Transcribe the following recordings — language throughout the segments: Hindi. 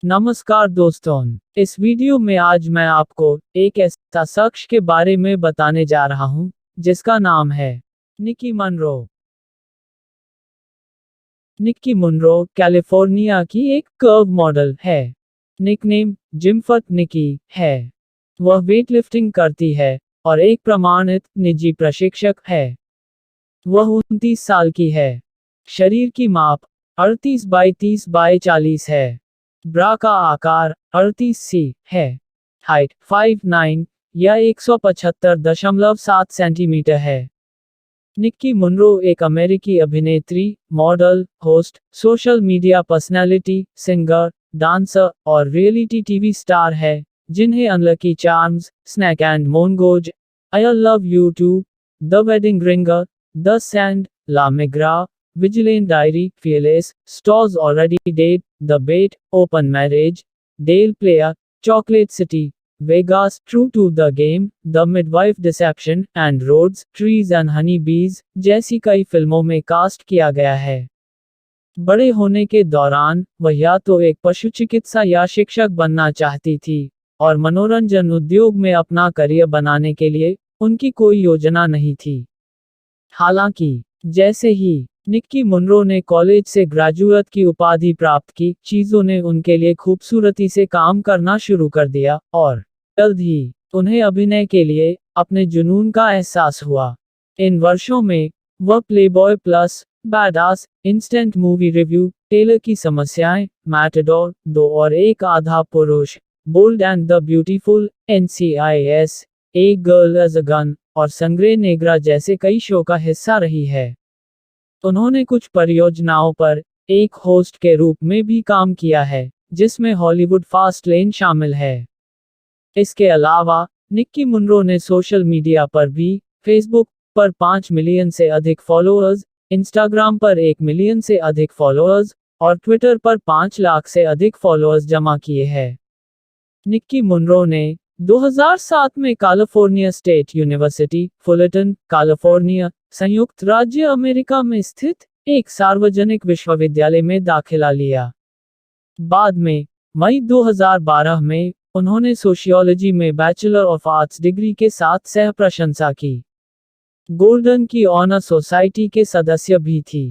नमस्कार दोस्तों, इस वीडियो में आज मैं आपको एक ऐसा शख्स के बारे में बताने जा रहा हूं जिसका नाम है निकी मनरो। निकी मनरो कैलिफोर्निया की एक कर्व मॉडल है। निकनेम जिमफट निकी है। वह वेटलिफ्टिंग करती है और एक प्रमाणित निजी प्रशिक्षक है। वह 29 साल की है। शरीर की माप 38 बाई 30 बाई 40 है। ब्रा का आकार 38 सी है। हाइट 5'9" या 175.7 सेंटीमीटर है। निक्की मुनरो एक अमेरिकी अभिनेत्री, model, host, social media personality, singer, dancer और रियलिटी टीवी स्टार है, जिन्हें unlucky charms, snake and mongoose, I love you too, the wedding ringer, the sand, La Migra, vigilante diary, fearless, stars already dead, the bet, open marriage, Dale player, chocolate city, Vegas, true to the game, the midwife deception and roads, trees and honey bees जैसी कई फिल्मों में कास्ट किया गया है। बड़े होने के दौरान वह या तो एक पशु चिकित्सा या शिक्षक बनना चाहती थी, और मनोरंजन उद्योग में अपना करियर बनाने के लिए उनकी कोई योजना नहीं थी। हालांकि जैसे ही निक्की मुनरो ने कॉलेज से ग्रेजुएट की उपाधि प्राप्त की, चीजों ने उनके लिए खूबसूरती से काम करना शुरू कर दिया और जल्द ही उन्हें अभिनय के लिए अपने जुनून का एहसास हुआ। इन वर्षों में वह Playboy plus, badass, instant movie review, Taylor की समस्याएं, मैटाडोर, 2 और एक आधा पुरुष, bold and the beautiful, NCIS, a girl is a gun और संग्रे नेग्रा जैसे कई शो का हिस्सा रही है। उन्होंने कुछ परियोजनाओं पर एक होस्ट के रूप में भी काम किया है, जिसमें हॉलीवुड फास्ट लेन शामिल है। इसके अलावा निक्की मुनरो ने सोशल मीडिया पर भी फेसबुक पर 5 मिलियन से अधिक फॉलोअर्स, इंस्टाग्राम पर 1 मिलियन से अधिक फॉलोअर्स और ट्विटर पर 5 लाख से अधिक फॉलोअर्स जमा किए हैं। निक्की मुनरो ने 2007 में California state university, Fulton, California, संयुक्त राज्य अमेरिका में स्थित एक सार्वजनिक विश्वविद्यालय में दाखिला लिया। बाद में मई 2012 में उन्होंने सोशियोलॉजी में बैचलर ऑफ आर्ट्स डिग्री के साथ सह प्रशंसा की। गोल्डन की ऑनर सोसाइटी के सदस्य भी थी।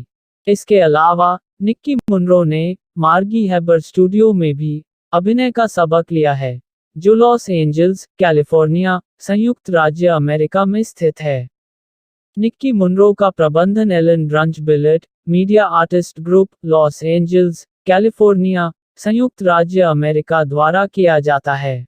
इसके अलावा निक्की मुनरो ने मार्गी हैबर स्टूडियो में भी अभिनय का सबक लिया है, जो लॉस एंजल्स, कैलिफोर्निया, संयुक्त राज्य अमेरिका में स्थित है। निक्की मुनरो का प्रबंधन Alan Brunch Billet, media artist group, Los Angeles, California, संयुक्त राज्य अमेरिका द्वारा किया जाता है।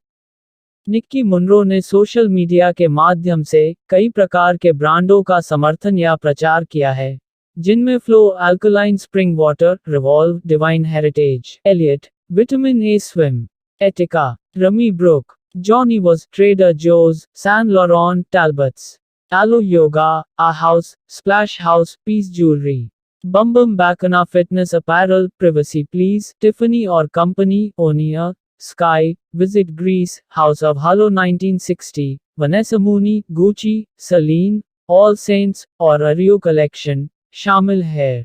निक्की मुनरो ने सोशल मीडिया के माध्यम से कई प्रकार के ब्रांडों का समर्थन या प्रचार किया है, जिनमें Flow Alkaline Spring Water, Revolve, Divine Heritage, Elliott, Vitamin A Swim, Attica, Ramy Brook, Johnny Was, Trader Joe's, Saint Laurent, Talbots, Alo Yoga, A House, Splash House, Peace Jewelry, Bum Bum Bacana Fitness Apparel, Privacy Please, Tiffany or Company, Onia, Sky, Visit Greece, House of Halo 1960, Vanessa Mooney, Gucci, Celine, All Saints और Ario Collection शामिल है।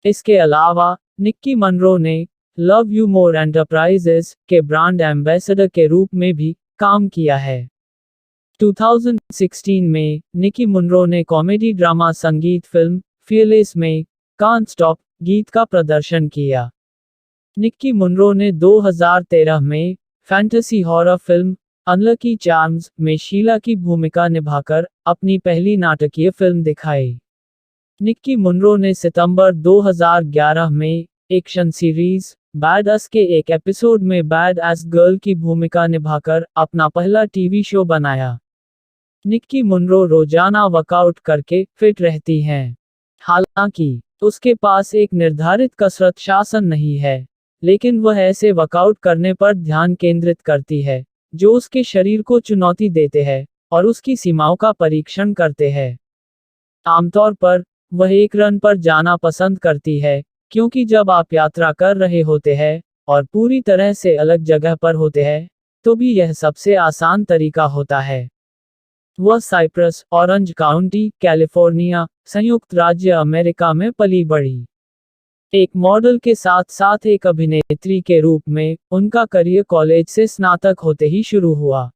इसके अलावा निक्की मनरो ने लव यू मोर एंटरप्राइजेस के ब्रांड एम्बेसडर के रूप में भी काम किया है। 2016 में निक्की मुनरो ने कॉमेडी ड्रामा संगीत फिल्म फियरलेस में कांट स्टॉप गीत का प्रदर्शन किया। निक्की मुनरो ने 2013 में fantasy horror film unlucky charms में शीला की भूमिका निभाकर अपनी पहली नाटकीय फिल्म दिखाई। निक्की मुनरो ने सितंबर 2011 में एक्शन सीरीज बैड एस के एक एपिसोड में बैड एस गर्ल की भूमिका निभाकर अपना पहला टीवी शो बनाया। निक्की मुनरो रोजाना वर्कआउट करके फिट रहती हैं। हालांकि उसके पास एक निर्धारित कसरत शासन नहीं है, लेकिन वह ऐसे वर्कआउट करने पर ध्यान केंद्रित करती है जो उसके शरीर को चुनौती देते हैं और उसकी सीमाओं का परीक्षण करते हैं। आमतौर पर वह एक रन पर जाना पसंद करती है, क्योंकि जब आप यात्रा कर रहे होते हैं और पूरी तरह से अलग जगह पर होते हैं, तो भी यह सबसे आसान तरीका होता है। वह साइप्रस, ऑरेंज काउंटी, कैलिफोर्निया, संयुक्त राज्य अमेरिका में पली बढ़ी। एक मॉडल के साथ साथ एक अभिनेत्री के रूप में उनका करियर कॉलेज से स्नातक होते ही शुरू हुआ।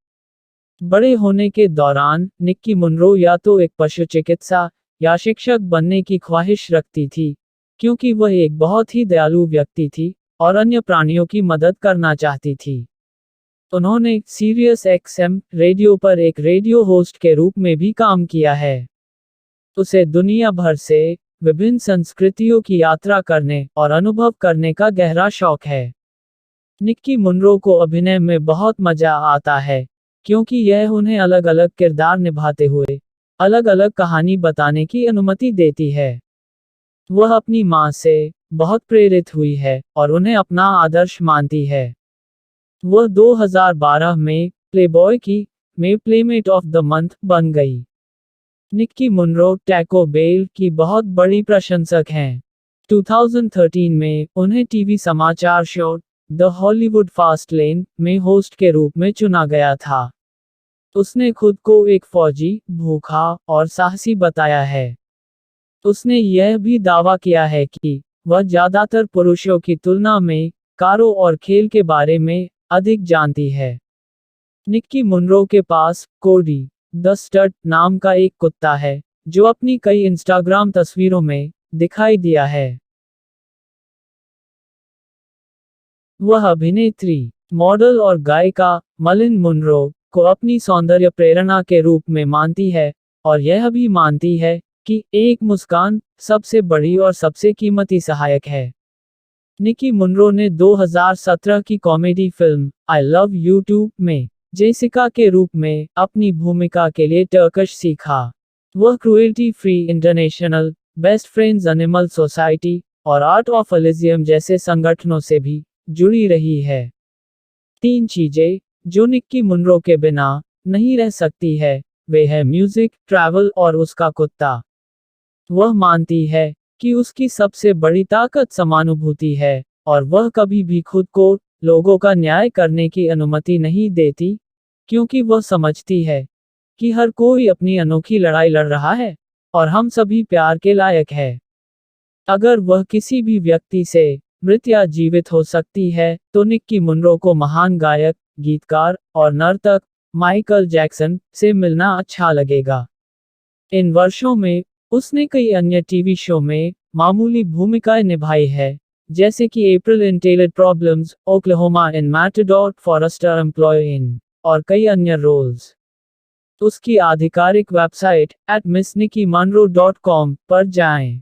बड़े होने के दौरान निक्की मुनरो या तो एक पशु चिकित्सा या शिक्षक बनने की ख्वाहिश रखती थी, क्योंकि वह एक बहुत ही दयालु व्यक्ति थी और अन्य प्राणियों की मदद करना चाहती थी। उन्होंने सीरियस एक्सएम रेडियो पर एक रेडियो होस्ट के रूप में भी काम किया है। उसे दुनिया भर से विभिन्न संस्कृतियों की यात्रा करने और अनुभव करने का गहरा शौक है। निक्की मुनरो को अभिनय में बहुत मजा आता है, क्योंकि यह उन्हें अलग अलग किरदार निभाते हुए अलग अलग कहानी बताने की अनुमति देती है। वह अपनी माँ से बहुत प्रेरित हुई है और उन्हें अपना आदर्श मानती है। वह 2012 में प्लेबॉय की में प्लेमेट ऑफ द मंथ बन गई। निक्की मुनरो टैको बेल की बहुत बड़ी प्रशंसक हैं। 2013 में उन्हें टीवी समाचार show the Hollywood fast lane में होस्ट के रूप में चुना गया था। उसने खुद को एक फौजी, भूखा और साहसी बताया है। उसने यह भी दावा किया है कि वह ज्यादातर पुरुषों की तुलना में कारों और खेल के बारे में अधिक जानती है। निक्की मुनरो के पास कोडी द स्टड नाम का एक कुत्ता है, जो अपनी कई इंस्टाग्राम तस्वीरों में दिखाई दिया है। वह अभिनेत्री, मॉडल और गायिका मर्लिन मुनरो को अपनी सौंदर्य प्रेरणा के रूप में मानती है और यह भी मानती है कि एक मुस्कान सबसे बड़ी और सबसे कीमती सहायक है। निक्की मुनरो ने 2017 की comedy film I love you too में जेसिका के रूप में अपनी भूमिका के लिए टर्किश सीखा। वह cruelty free international, best friends animal society और आर्ट ऑफ एलिजियम जैसे संगठनों से भी जुड़ी रही है। 3 चीजें जो निक्की मुनरो के बिना नहीं रह सकती है, वे हैं म्यूजिक, ट्रैवल और उसका कुत्ता। वह मानती है कि उसकी सबसे बड़ी ताकत समानुभूति है और वह कभी भी खुद को लोगों का न्याय करने की अनुमति नहीं देती, क्योंकि वह समझती है कि हर कोई अपनी अनोखी लड़ाई लड़ रहा है और हम सभी प्यार के लायक है। अगर वह किसी भी व्यक्ति से मृत या जीवित हो सकती है, तो निक्की मुनरो को महान गायक, गीतकार और नर्तक माइकल जैक्सन से मिलना अच्छा लगेगा। इन वर्षों में उसने कई अन्य टीवी शो में मामूली भूमिकाएं निभाई है, जैसे कि अप्रैल इन Taylor problems, Oklahoma in Matador, forester employee in और कई अन्य रोल्स। उसकी आधिकारिक वेबसाइट @missnickymunro.com पर जाएं।